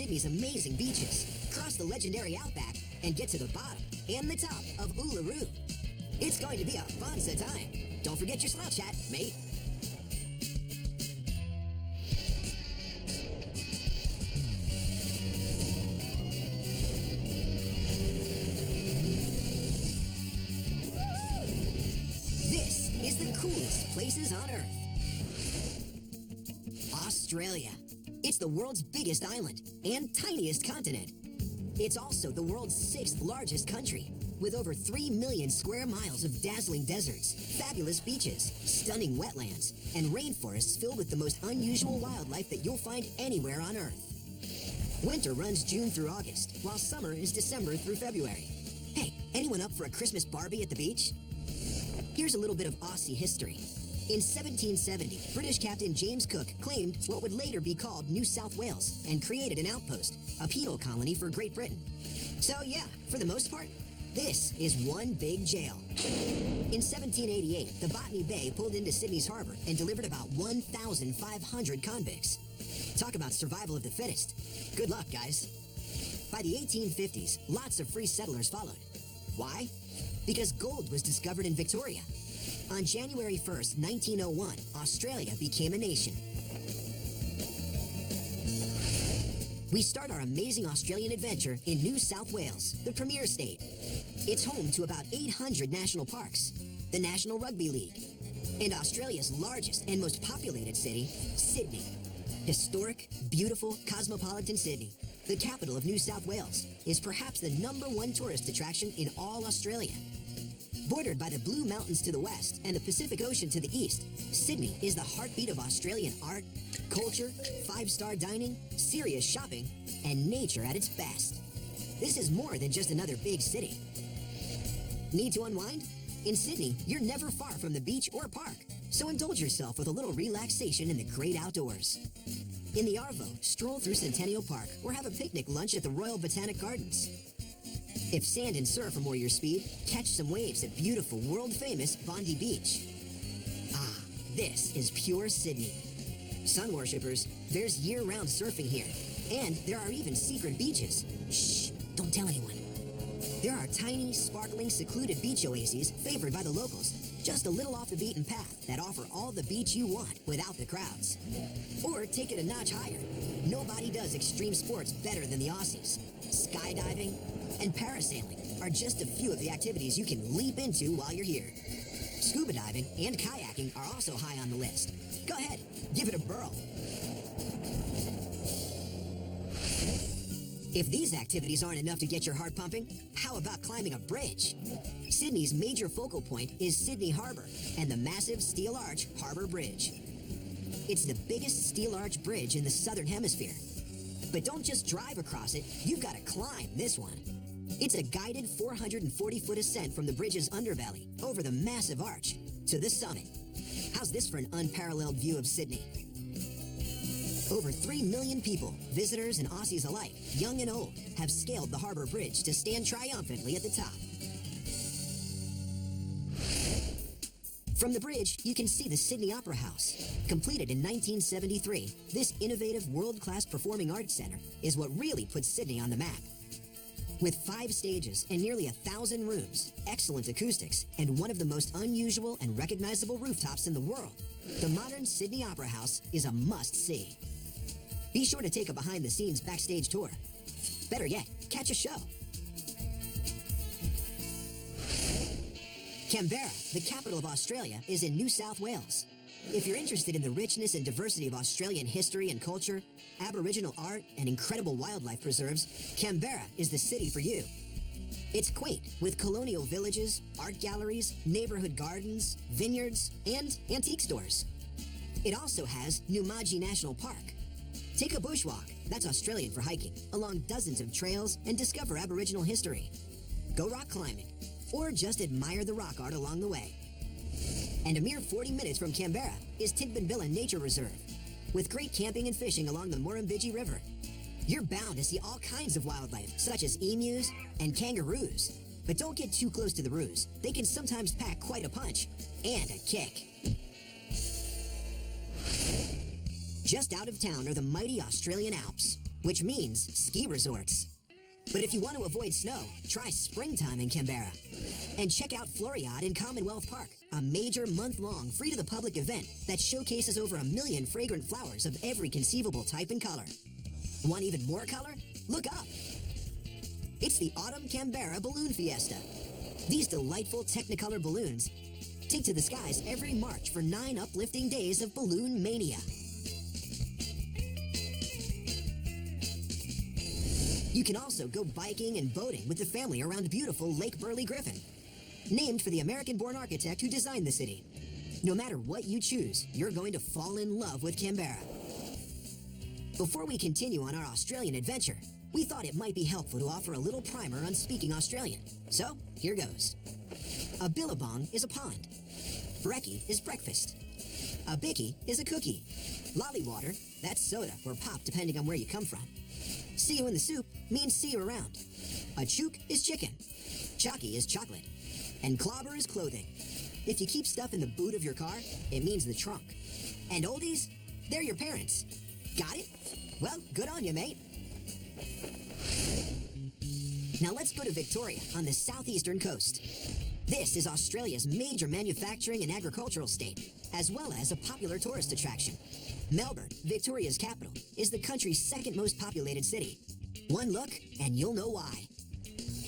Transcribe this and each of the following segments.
Sydney's amazing beaches, cross the legendary outback, and get to the bottom and the top of Uluru. It's going to be a fun time. Don't forget your slouch hat, mate. This is the coolest places on Earth. Australia. It's the world's biggest island and tiniest continent. It's also the world's 6th largest country, with over 3 million square miles of dazzling deserts, fabulous beaches, stunning wetlands, and rainforests filled with the most unusual wildlife that you'll find anywhere on Earth. Winter runs June through August, while summer is December through February. Hey, anyone up for a Christmas Barbie at the beach? Here's a little bit of Aussie history. In 1770, British Captain James Cook claimed what would later be called New South Wales and created an outpost, a penal colony for Great Britain. So yeah, for the most part, this is one big jail. In 1788, the Botany Bay pulled into Sydney's harbor and delivered about 1,500 convicts. Talk about survival of the fittest. Good luck, guys. By the 1850s, lots of free settlers followed. Why? Because gold was discovered in Victoria. On January 1st, 1901, Australia became a nation. We start our amazing Australian adventure in New South Wales, the premier state. It's home to about 800 national parks, the National Rugby League, and Australia's largest and most populated city, Sydney. Historic, beautiful, cosmopolitan Sydney, the capital of New South Wales, is perhaps the #1 tourist attraction in all Australia. Bordered by the Blue Mountains to the west and the Pacific Ocean to the east, Sydney is the heartbeat of Australian art, culture, 5-star dining, serious shopping, and nature at its best. This is more than just another big city. Need to unwind? In Sydney, you're never far from the beach or park, so indulge yourself with a little relaxation in the great outdoors. In the Arvo, stroll through Centennial Park or have a picnic lunch at the Royal Botanic Gardens. If sand and surf are more your speed, catch some waves at beautiful, world-famous Bondi Beach. Ah, this is pure Sydney. Sun worshippers, there's year-round surfing here. And there are even secret beaches. Shh, don't tell anyone. There are tiny, sparkling, secluded beach oases favored by the locals, just a little off the beaten path that offer all the beach you want without the crowds. Or take it a notch higher. Nobody does extreme sports better than the Aussies. Skydiving and parasailing are just a few of the activities you can leap into while you're here. Scuba diving and kayaking are also high on the list. Go ahead, give it a whirl. If these activities aren't enough to get your heart pumping, how about climbing a bridge? Sydney's major focal point is Sydney Harbour and the massive Steel Arch Harbour Bridge. It's the biggest steel arch bridge in the Southern Hemisphere. But don't just drive across it, you've got to climb this one. It's a guided 440-foot ascent from the bridge's underbelly over the massive arch to the summit. How's this for an unparalleled view of Sydney? Over 3 million people, visitors and Aussies alike, young and old, have scaled the Harbour Bridge to stand triumphantly at the top. From the bridge, you can see the Sydney Opera House. Completed in 1973, this innovative world-class performing arts center is what really puts Sydney on the map. With 5 stages and nearly 1,000 rooms, excellent acoustics, and one of the most unusual and recognizable rooftops in the world, the modern Sydney Opera House is a must-see. Be sure to take a behind-the-scenes backstage tour. Better yet, catch a show. Canberra, the capital of Australia, is in New South Wales. If you're interested in the richness and diversity of Australian history and culture, Aboriginal art, and incredible wildlife preserves, Canberra is the city for you. It's quaint, with colonial villages, art galleries, neighborhood gardens, vineyards, and antique stores. It also has Numaji National Park. Take a bushwalk, that's Australian for hiking, along dozens of trails and discover Aboriginal history. Go rock climbing, or just admire the rock art along the way. And a mere 40 minutes from Canberra is Tidbinbilla Nature Reserve, with great camping and fishing along the Murrumbidgee River. You're bound to see all kinds of wildlife, such as emus and kangaroos. But don't get too close to the roos. They can sometimes pack quite a punch and a kick. Just out of town are the mighty Australian Alps. which means ski resorts. But if you want to avoid snow, try springtime in Canberra. And check out Floriade in Commonwealth Park, a major month-long free-to-the-public event that showcases over 1 million fragrant flowers of every conceivable type and color. Want even more color? Look up! It's the Autumn Canberra Balloon Fiesta. These delightful Technicolor balloons take to the skies every March for 9 uplifting days of balloon mania. You can also go biking and boating with the family around beautiful Lake Burley Griffin, named for the American-born architect who designed the city. No matter what you choose, you're going to fall in love with Canberra. Before we continue on our Australian adventure, we thought it might be helpful to offer a little primer on speaking Australian. So, here goes. A billabong is a pond. Brekkie is breakfast. A bicky is a cookie. Lolly water, that's soda or pop depending on where you come from. See you in the soup means see you around. A chook is chicken. Chalky is chocolate. And clobber is clothing. If you keep stuff in the boot of your car, it means the trunk. And oldies, they're your parents. Got it? Well, good on you, mate. Now let's go to Victoria on the southeastern coast. This is Australia's major manufacturing and agricultural state, as well as a popular tourist attraction. Melbourne, Victoria's capital, is the country's second most populated city. One look, and you'll know why.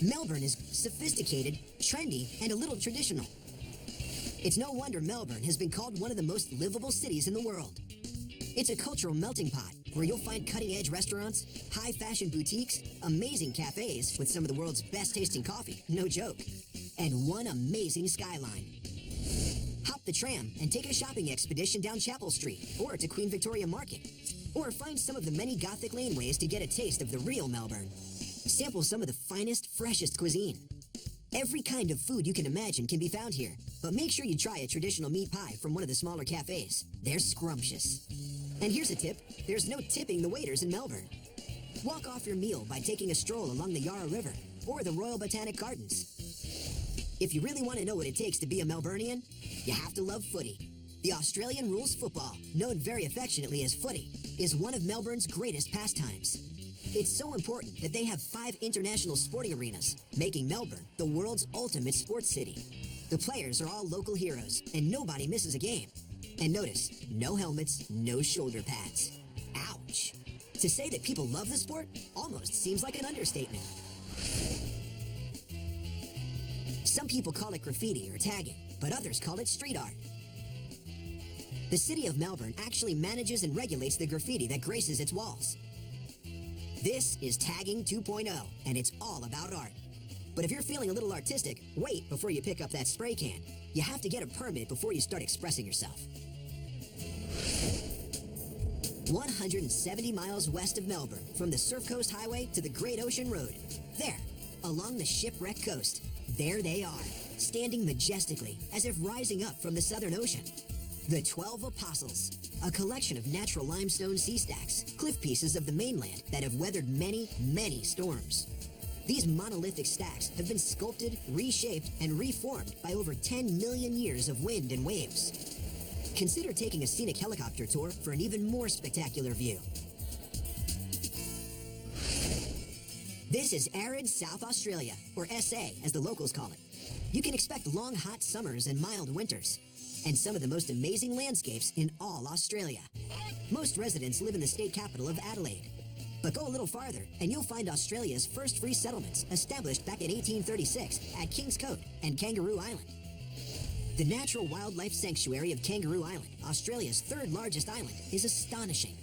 Melbourne is sophisticated, trendy, and a little traditional. It's no wonder Melbourne has been called one of the most livable cities in the world. It's a cultural melting pot where you'll find cutting-edge restaurants, high-fashion boutiques, amazing cafes with some of the world's best-tasting coffee, no joke, and one amazing skyline. Hop the tram and take a shopping expedition down Chapel Street or to Queen Victoria Market. Or find some of the many Gothic laneways to get a taste of the real Melbourne. Sample some of the finest, freshest cuisine. Every kind of food you can imagine can be found here, but make sure you try a traditional meat pie from one of the smaller cafes. They're scrumptious. And here's a tip, there's no tipping the waiters in Melbourne. Walk off your meal by taking a stroll along the Yarra River or the Royal Botanic Gardens. If you really want to know what it takes to be a Melburnian, you have to love footy. The Australian rules football, known very affectionately as footy, is one of Melbourne's greatest pastimes. It's so important that they have 5 international sporting arenas, making Melbourne the world's ultimate sports city. The players are all local heroes, and nobody misses a game. And notice, no helmets, no shoulder pads. Ouch. To say that people love the sport almost seems like an understatement. Some people call it graffiti or tagging, but others call it street art. The city of Melbourne actually manages and regulates the graffiti that graces its walls. This is Tagging 2.0, and it's all about art. But if you're feeling a little artistic, wait before you pick up that spray can. You have to get a permit before you start expressing yourself. 170 miles west of Melbourne, from the Surf Coast Highway to the Great Ocean Road. There, along the shipwrecked coast, there they are, standing majestically, as if rising up from the Southern Ocean. The 12 Apostles, a collection of natural limestone sea stacks, cliff pieces of the mainland that have weathered many, many storms. These monolithic stacks have been sculpted, reshaped, and reformed by over 10 million years of wind and waves. Consider taking a scenic helicopter tour for an even more spectacular view. This is arid South Australia, or SA as the locals call it. You can expect long, hot summers and mild winters, and some of the most amazing landscapes in all Australia. Most residents live in the state capital of Adelaide. But go a little farther, and you'll find Australia's first free settlements, established back in 1836 at Kings Coat and Kangaroo Island. The Natural Wildlife Sanctuary of Kangaroo Island, Australia's 3rd largest island, is astonishing.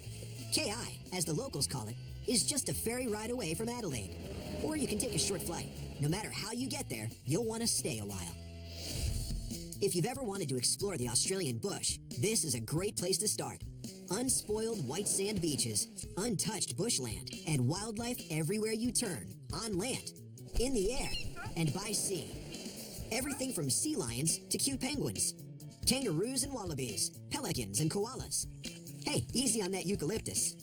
KI, as the locals call it, is just a ferry ride away from Adelaide. Or you can take a short flight. No matter how you get there, you'll want to stay a while. If you've ever wanted to explore the Australian bush, this is a great place to start. Unspoiled white sand beaches, untouched bushland, and wildlife everywhere you turn, on land, in the air, and by sea. Everything from sea lions to cute penguins, kangaroos and wallabies, pelicans and koalas. Hey, easy on that eucalyptus.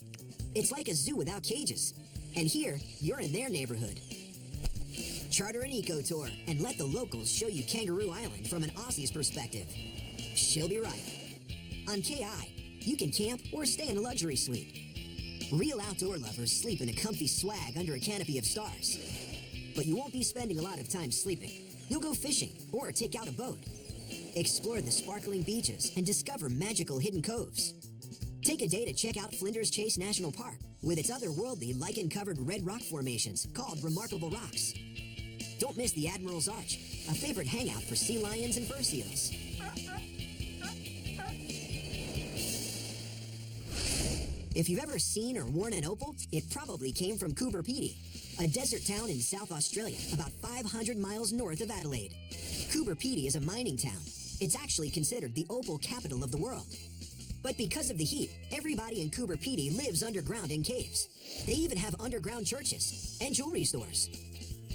It's like a zoo without cages. And here, you're in their neighborhood. Charter an eco tour and let the locals show you Kangaroo Island from an Aussie's perspective. She'll be right. On KI, you can camp or stay in a luxury suite. Real outdoor lovers sleep in a comfy swag under a canopy of stars. But you won't be spending a lot of time sleeping. You'll go fishing or take out a boat. Explore the sparkling beaches and discover magical hidden coves. Take a day to check out Flinders Chase National Park with its otherworldly lichen-covered red rock formations called Remarkable Rocks. Don't miss the Admiral's Arch, a favorite hangout for sea lions and fur seals. If you've ever seen or worn an opal, it probably came from Coober Pedy, a desert town in South Australia about 500 miles north of Adelaide. Coober Pedy is a mining town. It's actually considered the opal capital of the world. But because of the heat, everybody in Coober Pedy lives underground in caves. They even have underground churches and jewelry stores.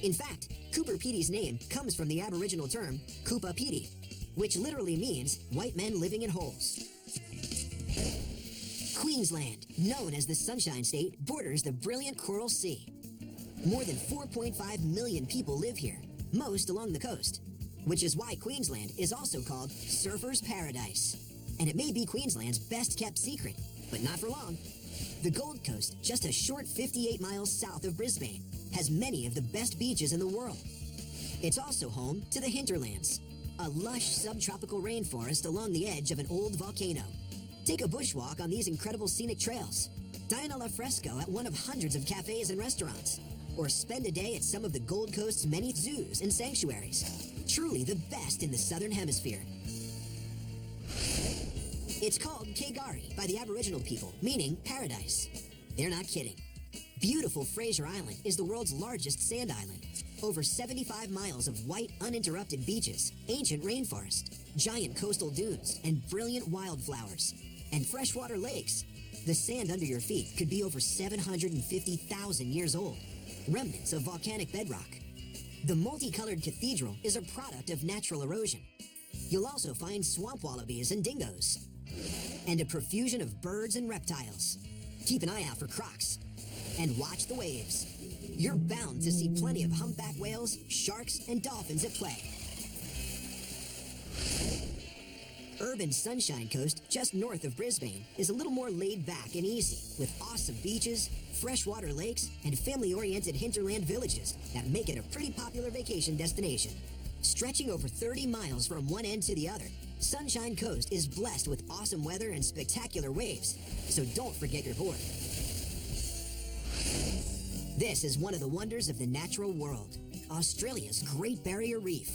In fact, Coober Pedy's name comes from the Aboriginal term Cooper Pedy, which literally means white men living in holes. Queensland, known as the Sunshine State, borders the brilliant Coral Sea. More than 4.5 million people live here, most along the coast, which is why Queensland is also called Surfer's Paradise. And it may be Queensland's best-kept secret, but not for long. The Gold Coast, just a short 58 miles south of Brisbane, has many of the best beaches in the world. It's also home to the Hinterlands, a lush subtropical rainforest along the edge of an old volcano. Take a bushwalk on these incredible scenic trails. Dine al fresco at one of hundreds of cafes and restaurants. Or spend a day at some of the Gold Coast's many zoos and sanctuaries. Truly the best in the Southern Hemisphere. It's called K'gari by the Aboriginal people, meaning paradise. They're not kidding. Beautiful Fraser Island is the world's largest sand island. Over 75 miles of white, uninterrupted beaches, ancient rainforest, giant coastal dunes, and brilliant wildflowers. And freshwater lakes. The sand under your feet could be over 750,000 years old. Remnants of volcanic bedrock. The multicolored cathedral is a product of natural erosion. You'll also find swamp wallabies and dingoes. And a profusion of birds and reptiles. Keep an eye out for crocs. And watch the waves. You're bound to see plenty of humpback whales, sharks, and dolphins at play. Urban Sunshine Coast, just north of Brisbane, is a little more laid back and easy, with awesome beaches, freshwater lakes, and family-oriented hinterland villages that make it a pretty popular vacation destination. Stretching over 30 miles from one end to the other, Sunshine Coast is blessed with awesome weather and spectacular waves, so don't forget your board. This is one of the wonders of the natural world, Australia's Great Barrier Reef.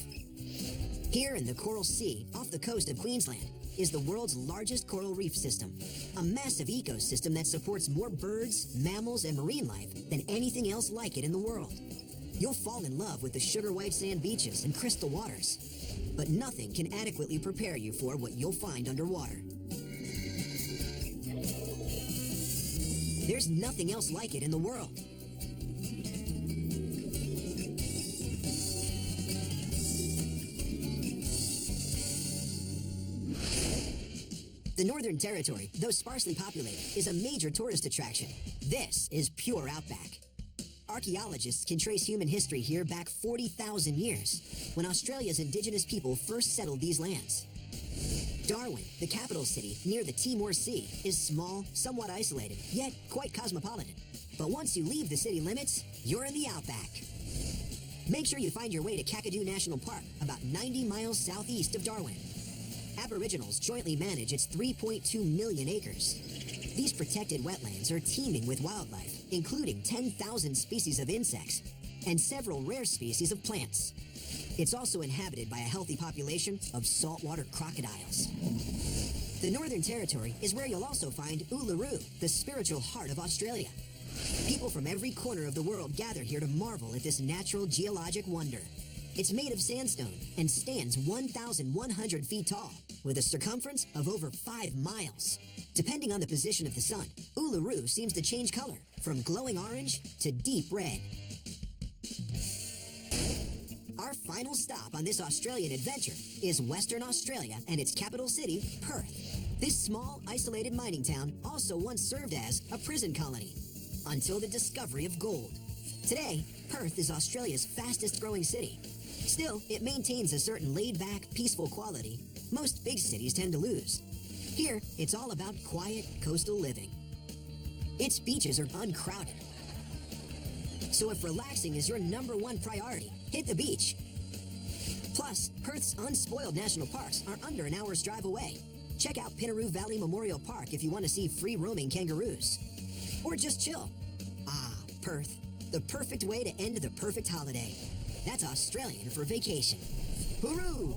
Here in the Coral Sea, off the coast of Queensland, is the world's largest coral reef system, a massive ecosystem that supports more birds, mammals, and marine life than anything else like it in the world. You'll fall in love with the sugar white sand beaches and crystal waters, but nothing can adequately prepare you for what you'll find underwater. There's nothing else like it in the world. The Northern Territory, though sparsely populated, is a major tourist attraction. This is pure outback. Archaeologists can trace human history here back 40,000 years, when Australia's indigenous people first settled these lands. Darwin, the capital city near the Timor Sea, is small, somewhat isolated, yet quite cosmopolitan. But once you leave the city limits, you're in the outback. Make sure you find your way to Kakadu National Park, about 90 miles southeast of Darwin. Aboriginals jointly manage its 3.2 million acres. These protected wetlands are teeming with wildlife, including 10,000 species of insects and several rare species of plants. It's also inhabited by a healthy population of saltwater crocodiles. The Northern Territory is where you'll also find Uluru, the spiritual heart of Australia. People from every corner of the world gather here to marvel at this natural geologic wonder. It's made of sandstone and stands 1,100 feet tall, with a circumference of over 5 miles. Depending on the position of the sun, Uluru seems to change color from glowing orange to deep red. Our final stop on this Australian adventure is Western Australia and its capital city, Perth. This small, isolated mining town also once served as a prison colony, until the discovery of gold. Today, Perth is Australia's fastest growing city. Still, it maintains a certain laid-back, peaceful quality most big cities tend to lose. Here, it's all about quiet coastal living. Its beaches are uncrowded. So if relaxing is your #1 priority, hit the beach. Plus, Perth's unspoiled national parks are under an hour's drive away. Check out Pinnaroo Valley Memorial Park if you want to see free-roaming kangaroos. Or just chill. Ah, Perth, the perfect way to end the perfect holiday. That's Australian for vacation. Hooroo!